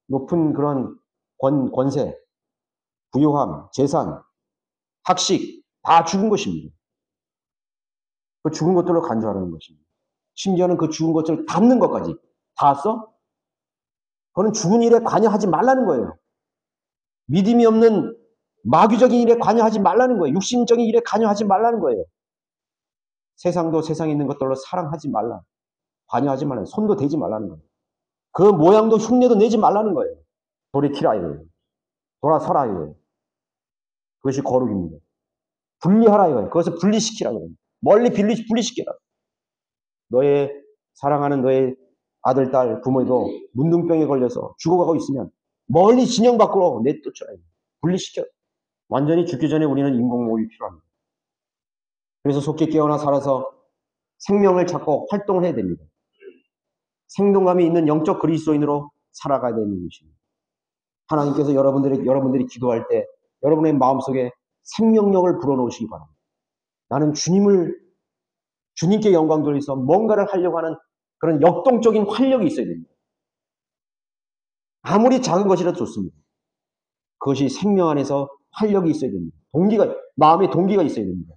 [SPEAKER 1] 높은 그런 권세, 부유함, 재산, 학식, 다 죽은 것입니다. 그 죽은 것들로 간주하라는 것입니다. 심지어는 그 죽은 것을 담는 것까지 다 써? 그거는 죽은 일에 관여하지 말라는 거예요. 믿음이 없는 마귀적인 일에 관여하지 말라는 거예요. 육신적인 일에 관여하지 말라는 거예요. 세상도 세상에 있는 것들로 사랑하지 말라. 관여하지 말라. 손도 대지 말라는 거예요. 그 모양도 흉내도 내지 말라는 거예요. 돌이키라 이거예요. 돌아서라 이거예요. 그것이 거룩입니다. 분리하라 이거예요. 그것을 분리시키라 이거예요. 멀리 분리시키라. 너의 사랑하는 너의 아들, 딸, 부모도 문둥병에 걸려서 죽어가고 있으면 멀리 진영 밖으로 내쫓아야 돼요. 분리시켜. 완전히 죽기 전에 우리는 인공호흡이 필요합니다. 그래서 속히 깨어나 살아서 생명을 찾고 활동을 해야 됩니다. 생동감이 있는 영적 그리스도인으로 살아가야 되는 것입니다. 하나님께서 여러분들이 기도할 때 여러분의 마음속에 생명력을 불어넣으시기 바랍니다. 나는 주님께 영광 돌려서 뭔가를 하려고 하는 그런 역동적인 활력이 있어야 됩니다. 아무리 작은 것이라도 좋습니다. 그것이 생명 안에서 활력이 있어야 됩니다. 마음의 동기가 있어야 됩니다.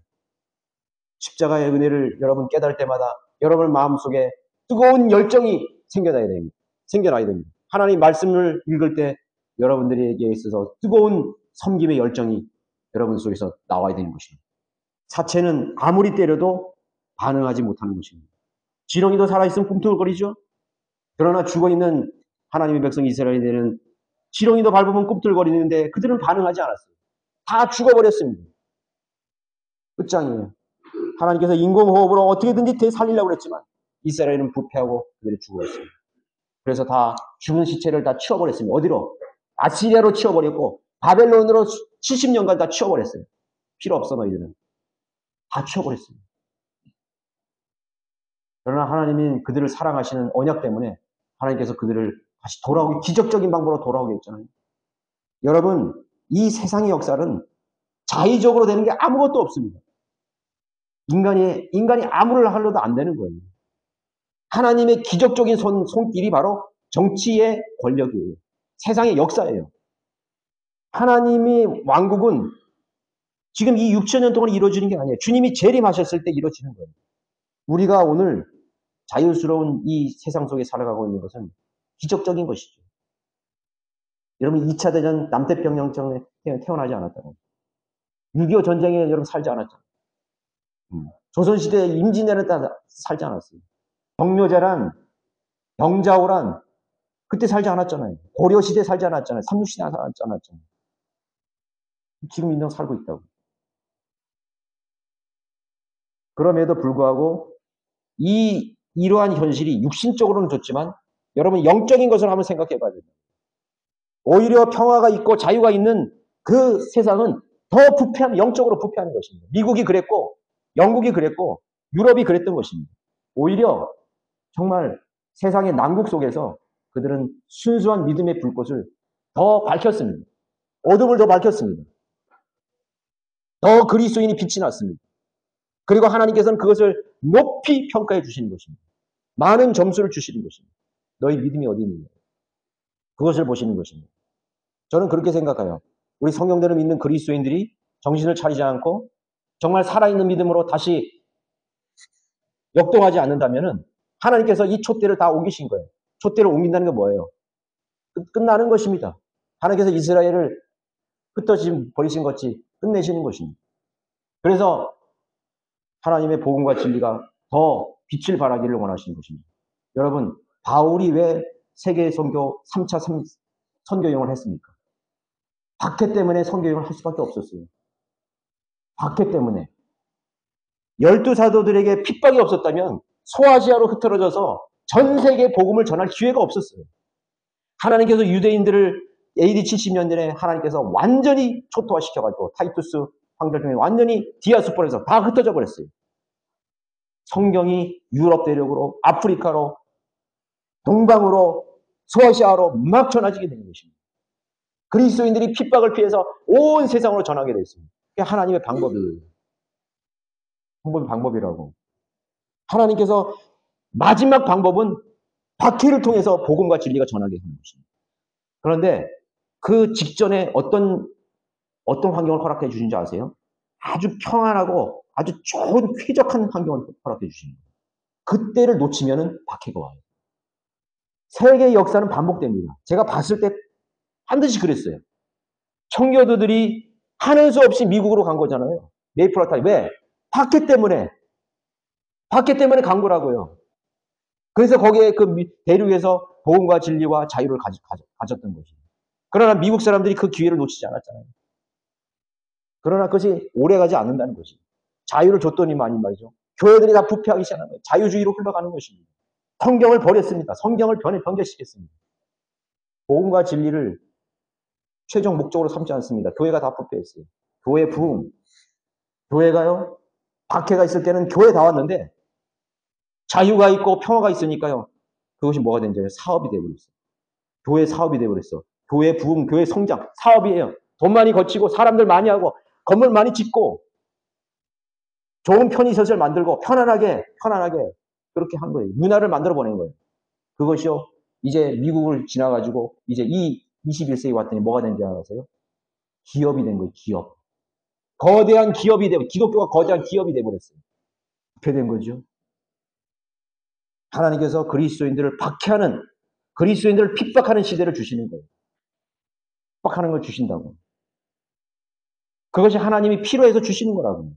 [SPEAKER 1] 십자가의 은혜를 여러분 깨달을 때마다 여러분 마음속에 뜨거운 열정이 생겨나야 됩니다. 하나님 말씀을 읽을 때 여러분들에게 있어서 뜨거운 섬김의 열정이 여러분 속에서 나와야 되는 것입니다. 사체는 아무리 때려도 반응하지 못하는 것입니다. 지렁이도 살아있으면 꿈틀거리죠. 그러나 죽어있는 하나님의 백성 이스라엘에는 지렁이도 밟으면 꿈틀거리는데 그들은 반응하지 않았어요. 다 죽어버렸습니다. 끝장이에요. 하나님께서 인공호흡으로 어떻게든지 되살리려고 그랬지만 이스라엘은 부패하고 그들이 죽어버렸습니다. 그래서 다 죽은 시체를 다 치워버렸습니다. 어디로? 아시리아로 치워버렸고 바벨론으로 70년간 다 치워버렸어요. 필요 없어 너희들은. 다 치워버렸습니다. 그러나 하나님이 그들을 사랑하시는 언약 때문에 하나님께서 그들을 다시 기적적인 방법으로 돌아오게 했잖아요. 여러분, 이 세상의 역사는 자의적으로 되는 게 아무것도 없습니다. 인간이 아무를 하려도 안 되는 거예요. 하나님의 기적적인 손길이 바로 정치의 권력이에요. 세상의 역사예요. 하나님의 왕국은 지금 이 6천년 동안 이루어지는 게 아니에요. 주님이 재림하셨을 때 이루어지는 거예요. 우리가 오늘 자유스러운 이 세상 속에 살아가고 있는 것은 기적적인 것이죠. 여러분 2차 대전 남태평양전에 태어나지 않았다고. 6.25 전쟁에 여러분 살지 않았잖아요. 조선시대 임진왜란 때 살지 않았어요. 정묘제란, 병자호란 그때 살지 않았잖아요. 고려시대 살지 않았잖아요. 삼국시대 살지 않았잖아요. 지금 인생 살고 있다고. 그럼에도 불구하고 이러한 현실이 육신적으로는 좋지만 여러분 영적인 것을 한번 생각해 봐야 됩니다. 오히려 평화가 있고 자유가 있는 그 세상은 더 영적으로 부패하는 것입니다. 미국이 그랬고 영국이 그랬고 유럽이 그랬던 것입니다. 오히려 정말 세상의 난국 속에서 그들은 순수한 믿음의 불꽃을 더 밝혔습니다. 어둠을 더 밝혔습니다. 더 그리스도인이 빛이 났습니다. 그리고 하나님께서는 그것을 높이 평가해 주시는 것입니다. 많은 점수를 주시는 것입니다. 너희 믿음이 어디 있느냐. 그것을 보시는 것입니다. 저는 그렇게 생각해요. 우리 성경대로 믿는 그리스도인들이 정신을 차리지 않고 정말 살아있는 믿음으로 다시 역동하지 않는다면은 하나님께서 이 촛대를 다 옮기신 거예요. 촛대를 옮긴다는 게 뭐예요? 끝나는 것입니다. 하나님께서 이스라엘을 흩어지 버리신 것이 끝내시는 것입니다. 그래서 하나님의 복음과 진리가 더 빛을 발하기를 원하시는 것입니다. 여러분, 바울이 왜 세계 선교 3차 선교여행을 했습니까? 박해 때문에 선교여행을 할 수밖에 없었어요. 박해 때문에. 12사도들에게 핍박이 없었다면 소아시아로 흩어져서 전 세계 복음을 전할 기회가 없었어요. 하나님께서 유대인들을 AD 70년대에 하나님께서 완전히 초토화시켜가지고 타이투스 황제를 완전히 디아스포라에서 다 흩어져 버렸어요. 성경이 유럽 대륙으로, 아프리카로, 동방으로, 소아시아로 막 전해지게 된 것입니다. 그리스도인들이 핍박을 피해서 온 세상으로 전하게 됐습니다. 그게 하나님의 방법이에요. 방법이라고. 하나님께서 마지막 방법은 박해를 통해서 복음과 진리가 전하게 하는 것입니다. 그런데 그 직전에 어떤 환경을 허락해 주신지 아세요? 아주 평안하고 아주 좋은 쾌적한 환경을 허락해 주십니다. 그때를 놓치면은 박해가 와요. 세계의 역사는 반복됩니다. 제가 봤을 때 반드시 그랬어요. 청교도들이 하는 수 없이 미국으로 간 거잖아요. 메이플 타임. 왜? 박해 때문에 간 거라고요. 그래서 거기에 그 대륙에서 복음과 진리와 자유를 가졌던 것이에요. 그러나 미국 사람들이 그 기회를 놓치지 않았잖아요. 그러나 그것이 오래가지 않는다는 것이. 자유를 줬더니만이 말이죠. 교회들이 다 부패하기 시작한 거예요. 자유주의로 흘러가는 것입니다. 성경을 버렸습니다. 성경을 변개시켰습니다. 복음과 진리를 최종 목적으로 삼지 않습니다. 교회가 다 부패했어요. 교회 부흥. 교회가요. 박해가 있을 때는 교회 다 왔는데 자유가 있고 평화가 있으니까요. 그것이 뭐가 된지 사업이 되어버렸어요. 교회 사업이 되어버렸어. 교회 부흥, 교회 성장, 사업이에요. 돈 많이 거치고 사람들 많이 하고 건물 많이 짓고 좋은 편의시설 만들고 편안하게 그렇게 한 거예요. 문화를 만들어 보낸 거예요. 그것이요. 이제 미국을 지나가지고 이제 이 21세기 왔더니 뭐가 된지 아세요? 기업이 된 거예요. 기업. 거대한 기업이 되고 기독교가 거대한 기업이 돼버렸어요. 그렇게 된 거죠. 하나님께서 그리스도인들을 박해하는 그리스도인들을 핍박하는 시대를 주시는 거예요. 핍박하는 걸 주신다고. 그것이 하나님이 필요해서 주시는 거라고.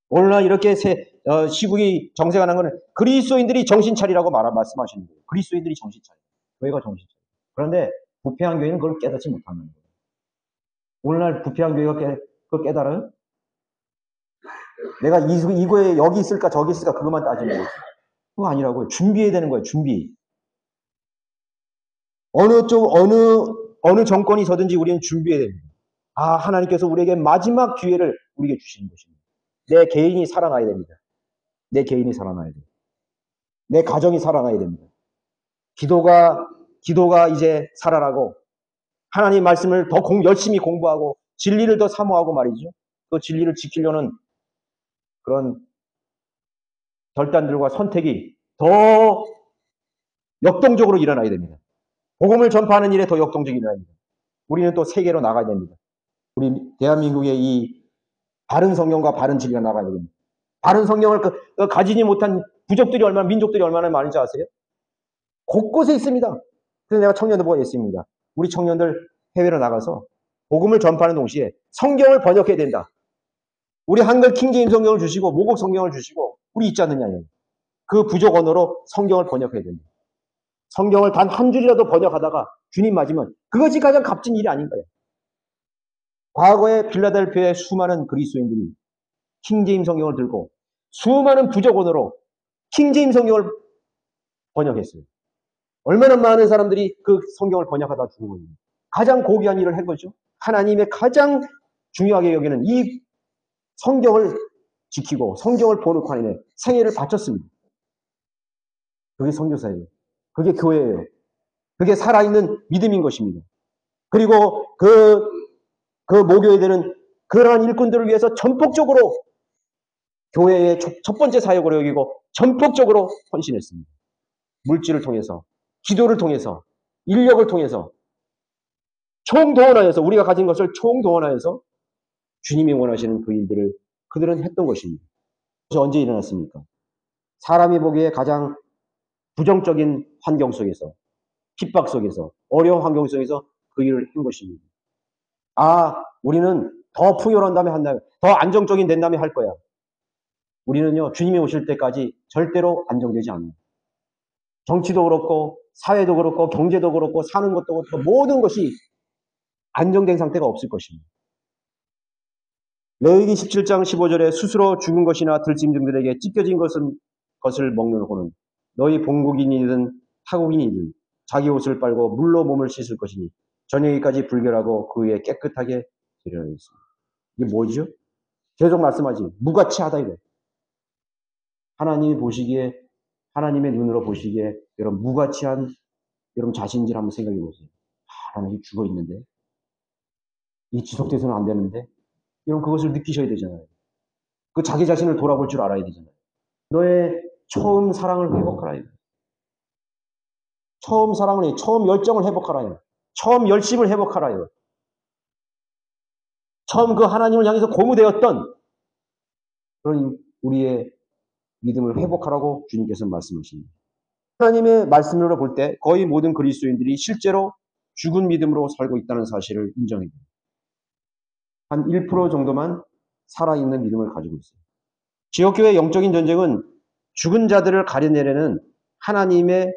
[SPEAKER 1] 오늘날 이렇게 시국이 정세가 난 거는 그리스도인들이 정신 차리라고 말씀하시는 거예요. 그리스도인들이 정신 차려. 교회가 정신 차려. 그런데 부패한 교회는 그걸 깨닫지 못하는 거예요. 오늘날 부패한 교회가 그걸 깨달아요? 내가 이 교회에 여기 있을까 저기 있을까 그것만 따지는 거지. 그거 아니라고요. 준비해야 되는 거예요. 준비. 어느 정권이 서든지 우리는 준비해야 됩니다. 아, 하나님께서 우리에게 마지막 기회를 우리에게 주시는 것입니다. 내 개인이 살아나야 됩니다. 내 개인이 살아나야 돼요. 내 가정이 살아나야 됩니다. 기도가 이제 살아나고 하나님 말씀을 더 열심히 공부하고 진리를 더 사모하고 말이죠. 그 진리를 지키려는 그런 결단들과 선택이 더 역동적으로 일어나야 됩니다. 복음을 전파하는 일에 더 역동적이 일어나야 됩니다. 우리는 또 세계로 나가야 됩니다. 우리 대한민국의 이 바른 성경과 바른 진리가 나가야 됩니다. 바른 성경을 가지지 못한 민족들이 얼마나 많은지 아세요? 곳곳에 있습니다. 그래서 내가 청년들 보고 있습니다. 우리 청년들 해외로 나가서 복음을 전파하는 동시에 성경을 번역해야 된다. 우리 한글 킹제임 성경을 주시고 모국 성경을 주시고 우리 있지 않느냐. 그 부족 언어로 성경을 번역해야 된다. 성경을 단 한 줄이라도 번역하다가 주님 맞으면 그것이 가장 값진 일이 아닌가요? 과거에 필라델피아의 수많은 그리스도인들이 킹제임 성경을 들고 수많은 부족 언어로 킹제임 성경을 번역했어요. 얼마나 많은 사람들이 그 성경을 번역하다 죽은 거예요. 가장 고귀한 일을 한 거죠. 하나님의 가장 중요하게 여기는 이 성경을 지키고 성경을 번역하는 데 생애를 바쳤습니다. 그게 선교사예요. 그게 교회예요. 그게 살아있는 믿음인 것입니다. 그리고 그 모교회들은 그러한 일꾼들을 위해서 전폭적으로 교회의 첫 번째 사역으로 여기고 전폭적으로 헌신했습니다. 물질을 통해서, 기도를 통해서, 인력을 통해서, 총동원하여서 우리가 가진 것을 총동원하여서 주님이 원하시는 그 일들을 그들은 했던 것입니다. 그것이 언제 일어났습니까? 사람이 보기에 가장 부정적인 환경 속에서, 핍박 속에서, 어려운 환경 속에서 그 일을 한 것입니다. 우리는 더 풍요로운 다음에 한다면, 더 안정적인 된 다음에 할 거야. 우리는요, 주님이 오실 때까지 절대로 안정되지 않아요. 정치도 그렇고, 사회도 그렇고, 경제도 그렇고, 사는 것도 그렇고, 모든 것이 안정된 상태가 없을 것입니다. 레위기 17장 15절에 스스로 죽은 것이나 들짐승들에게 찢겨진 것을 먹는 호는 너희 본국인이든 타국인이든 자기 옷을 빨고 물로 몸을 씻을 것이니 저녁에까지 불결하고 그 위에 깨끗하게 되리라 했습니다. 이게 뭐죠? 계속 말씀하지. 무가치하다 이거. 하나님이 보시기에, 하나님의 눈으로 보시기에 여러분 무가치한 여러분 자신질 한번 생각해 보세요. 하나님이 죽어 있는데 이 지속돼서는 안 되는데 여러분 그것을 느끼셔야 되잖아요. 그 자기 자신을 돌아볼 줄 알아야 되잖아요. 너의 처음 사랑을 회복하라. 처음 사랑을, 처음 열정을 회복하라. 처음 열심을 회복하라. 처음 그 하나님을 향해서 고무되었던 그런 우리의 믿음을 회복하라고 주님께서 말씀하십니다. 하나님의 말씀으로 볼 때 거의 모든 그리스도인들이 실제로 죽은 믿음으로 살고 있다는 사실을 인정해 줍니다. 한 1% 정도만 살아있는 믿음을 가지고 있어요. 지역교회 영적인 전쟁은 죽은 자들을 가려내려는 하나님의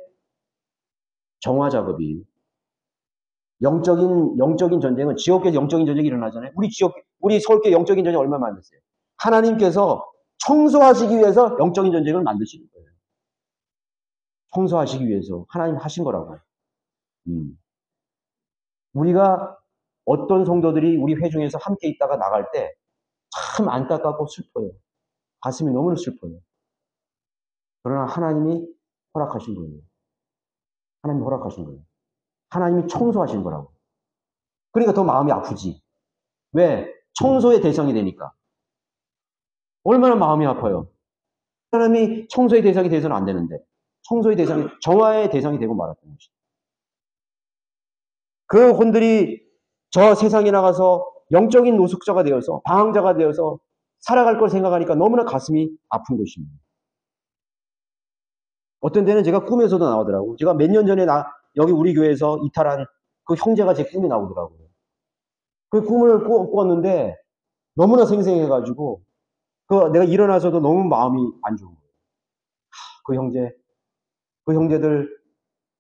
[SPEAKER 1] 정화 작업이에요. 영적인 전쟁은 지역교회 영적인 전쟁이 일어나잖아요. 우리 서울교회 영적인 전쟁 얼마 만들었어요? 하나님께서 청소하시기 위해서 영적인 전쟁을 만드시는 거예요. 청소하시기 위해서 하나님 하신 거라고. 우리가 어떤 성도들이 우리 회중에서 함께 있다가 나갈 때 참 안타깝고 슬퍼요. 가슴이 너무 슬퍼요. 그러나 하나님이 허락하신 거예요. 하나님이 허락하신 거예요. 하나님이 청소하신 거라고. 그러니까 더 마음이 아프지. 왜? 청소의 대상이 되니까. 얼마나 마음이 아파요. 하나님이 청소의 대상이 돼서는 안 되는데 청소의 대상이 정화의 대상이 되고 말았던 것이죠. 그 혼들이 저 세상에 나가서 영적인 노숙자가 되어서 방황자가 되어서 살아갈 걸 생각하니까 너무나 가슴이 아픈 것입니다. 어떤 데는 제가 꿈에서도 나오더라고요. 제가 몇 년 전에 여기 우리 교회에서 이탈한 그 형제가 제 꿈에 나오더라고요. 그 꿈을 꿨는데 너무나 생생해가지고 내가 일어나서도 너무 마음이 안 좋은 거예요. 그 형제들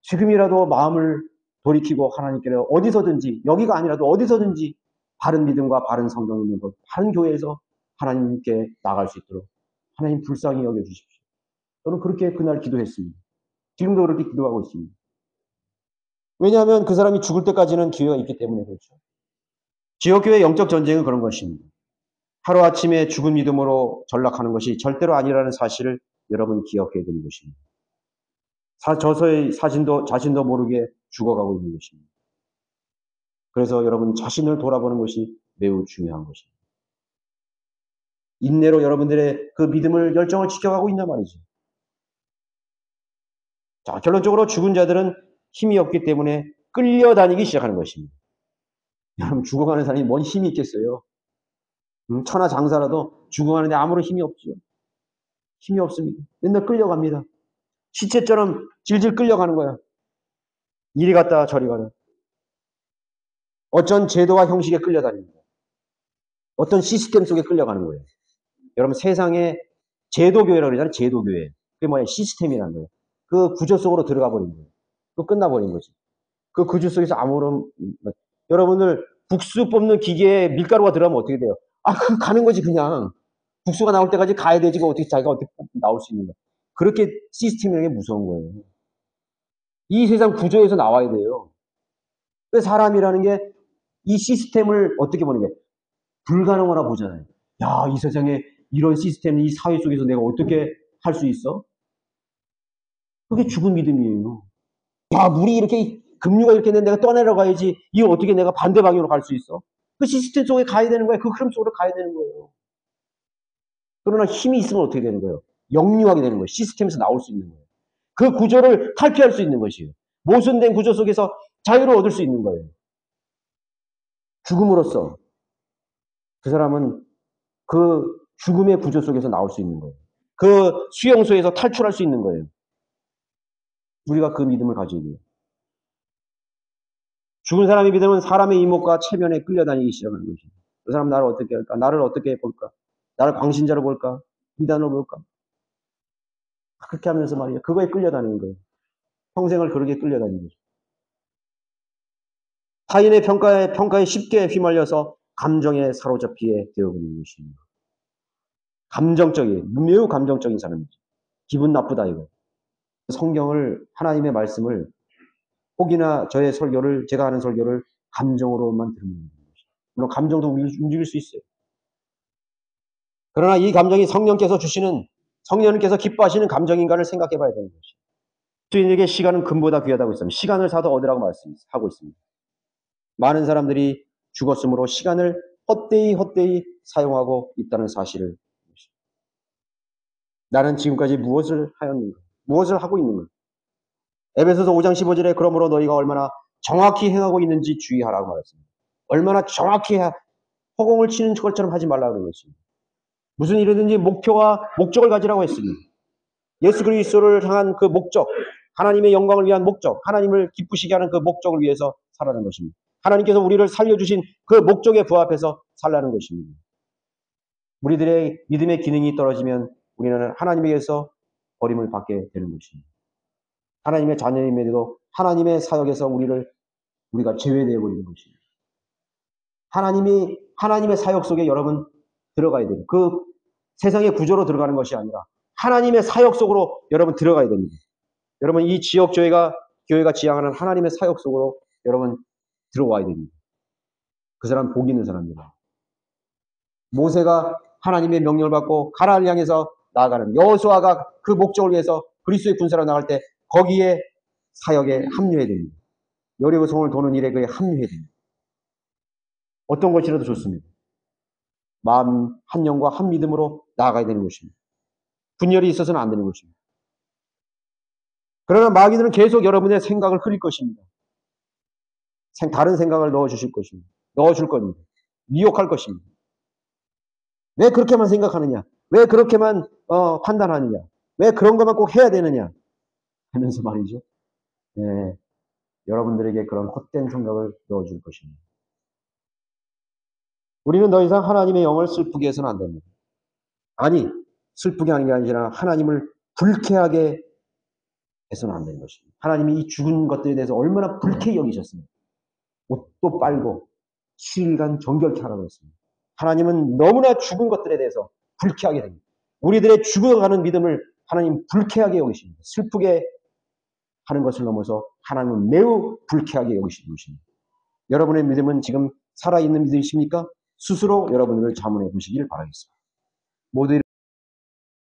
[SPEAKER 1] 지금이라도 마음을 돌이키고 하나님께로 어디서든지 여기가 아니라도 어디서든지 바른 믿음과 바른 성경 있는 것, 바른 교회에서 하나님께 나갈 수 있도록 하나님 불쌍히 여겨주십시오. 저는 그렇게 그날 기도했습니다. 지금도 그렇게 기도하고 있습니다. 왜냐하면 그 사람이 죽을 때까지는 기회가 있기 때문에 그렇죠. 지역교회 영적 전쟁은 그런 것입니다. 하루아침에 죽은 믿음으로 전락하는 것이 절대로 아니라는 사실을 여러분 기억해야 되는 것입니다. 저서의 자신도 모르게 죽어가고 있는 것입니다. 그래서 여러분 자신을 돌아보는 것이 매우 중요한 것입니다. 인내로 여러분들의 그 믿음을 열정을 지켜가고 있단 말이죠. 자, 결론적으로 죽은 자들은 힘이 없기 때문에 끌려다니기 시작하는 것입니다. 여러분 죽어가는 사람이 뭔 힘이 있겠어요? 천하 장사라도 죽어가는데 아무런 힘이 없죠. 힘이 없습니다. 맨날 끌려갑니다. 시체처럼 질질 끌려가는 거야. 이리 갔다 저리 가는. 어쩐 제도와 형식에 끌려다닙니다. 어떤 시스템 속에 끌려가는 거예요. 여러분 세상에 제도교회라고 그러잖아요. 제도교회. 그게 뭐냐? 시스템이라는 거예요. 그 구조 속으로 들어가 버린 거예요. 그 끝나버린 거지. 그 구조 속에서 아무런 여러분들 국수 뽑는 기계에 밀가루가 들어가면 어떻게 돼요? 그 가는 거지 그냥. 국수가 나올 때까지 가야 되지. 어떻게 자기가 어떻게 나올 수 있는 거야. 그렇게 시스템이라는 게 무서운 거예요. 이 세상 구조에서 나와야 돼요. 그래서 사람이라는 게 이 시스템을 어떻게 보는 게 불가능하나 보잖아요. 야, 이 세상에 이런 시스템, 이 사회 속에서 내가 어떻게 할 수 있어? 그게 죽은 믿음이에요. 야, 물이 이렇게, 급류가 이렇게 되는데 내가 떠내려가야지. 이거 어떻게 내가 반대 방향으로 갈 수 있어? 그 시스템 속에 가야 되는 거예요. 그 흐름 속으로 가야 되는 거예요. 그러나 힘이 있으면 어떻게 되는 거예요? 역류하게 되는 거예요. 시스템에서 나올 수 있는 거예요. 그 구조를 탈피할 수 있는 것이에요. 모순된 구조 속에서 자유를 얻을 수 있는 거예요. 죽음으로써. 그 사람은 그 죽음의 구조 속에서 나올 수 있는 거예요. 그 수용소에서 탈출할 수 있는 거예요. 우리가 그 믿음을 가져야 돼요. 죽은 사람이 믿으면 사람의 이목과 체면에 끌려다니기 시작하는 것입니다. 그 사람 나를 어떻게 할까? 나를 어떻게 볼까? 나를 광신자로 볼까? 이단으로 볼까? 그렇게 하면서 말이에요. 그거에 끌려다니는 거예요. 평생을 그렇게 끌려다니는 거죠. 타인의 평가에 쉽게 휘말려서 감정에 사로잡히게 되어버리는 것입니다. 매우 감정적인 사람이죠. 기분 나쁘다 이거. 성경을, 하나님의 말씀을 혹이나 제가 하는 설교를 감정으로만 들으면 되는 것이죠. 물론 감정도 움직일 수 있어요. 그러나 이 감정이 성령께서 기뻐하시는 감정인가를 생각해 봐야 되는 것이죠. 그리스도인에게 시간은 금보다 귀하다고 있습니다. 시간을 사도 얻으라고 말씀하고 있습니다. 많은 사람들이 죽었으므로 시간을 헛되이 사용하고 있다는 사실을. 나는 지금까지 무엇을 하였는가? 무엇을 하고 있는가? 에베소서 5장 15절에 그러므로 너희가 얼마나 정확히 행하고 있는지 주의하라고 말했습니다. 얼마나 정확히 허공을 치는 것처럼 하지 말라고 그런 것입니다. 무슨 일이든지 목적을 가지라고 했습니다. 예수 그리스도를 향한 그 목적, 하나님의 영광을 위한 목적, 하나님을 기쁘시게 하는 그 목적을 위해서 살아가는 것입니다. 하나님께서 우리를 살려주신 그 목적에 부합해서 살라는 것입니다. 우리들의 믿음의 기능이 떨어지면 우리는 하나님에게서 버림을 받게 되는 것입니다. 하나님의 자녀임에도 하나님의 사역에서 우리가 제외되어 버리는 것입니다. 하나님의 사역 속에 여러분 들어가야 돼요. 그 세상의 구조로 들어가는 것이 아니라 하나님의 사역 속으로 여러분 들어가야 됩니다. 여러분 이 지역 교회가 지향하는 하나님의 사역 속으로 여러분 들어와야 됩니다. 그 사람 복 있는 사람입니다. 모세가 하나님의 명령을 받고 가나안을 향해서 나아가는, 여호수아가 그 목적을 위해서 그리스도의 군사로 나갈 때 거기에 사역에 합류해야 됩니다. 여리고 성을 도는 일에 그에 합류해야 됩니다. 어떤 것이라도 좋습니다. 마음 한 영과 한 믿음으로 나아가야 되는 것입니다. 분열이 있어서는 안 되는 것입니다. 그러나 마귀들은 계속 여러분의 생각을 흐릴 것입니다. 다른 생각을 넣어줄 겁니다. 미혹할 것입니다. 왜 그렇게만 생각하느냐? 왜 그렇게만 판단하느냐? 왜 그런 것만 꼭 해야 되느냐? 하면서 말이죠. 네, 여러분들에게 그런 헛된 생각을 넣어줄 것입니다. 우리는 더 이상 하나님의 영을 슬프게 해서는 안 됩니다. 아니, 슬프게 하는 게 아니라 하나님을 불쾌하게 해서는 안 되는 것입니다. 하나님이 이 죽은 것들에 대해서 얼마나 불쾌히 여기셨습니까? 옷도 빨고 7일간 정결케 하라고 했습니다. 하나님은 너무나 죽은 것들에 대해서 불쾌하게 됩니다. 우리들의 죽어가는 믿음을 하나님 불쾌하게 여기십니다. 슬프게 하는 것을 넘어서 하나님은 매우 불쾌하게 여기시는 것입니다. 여러분의 믿음은 지금 살아있는 믿음이십니까? 스스로 여러분을 자문해 보시길 바라겠습니다. 모두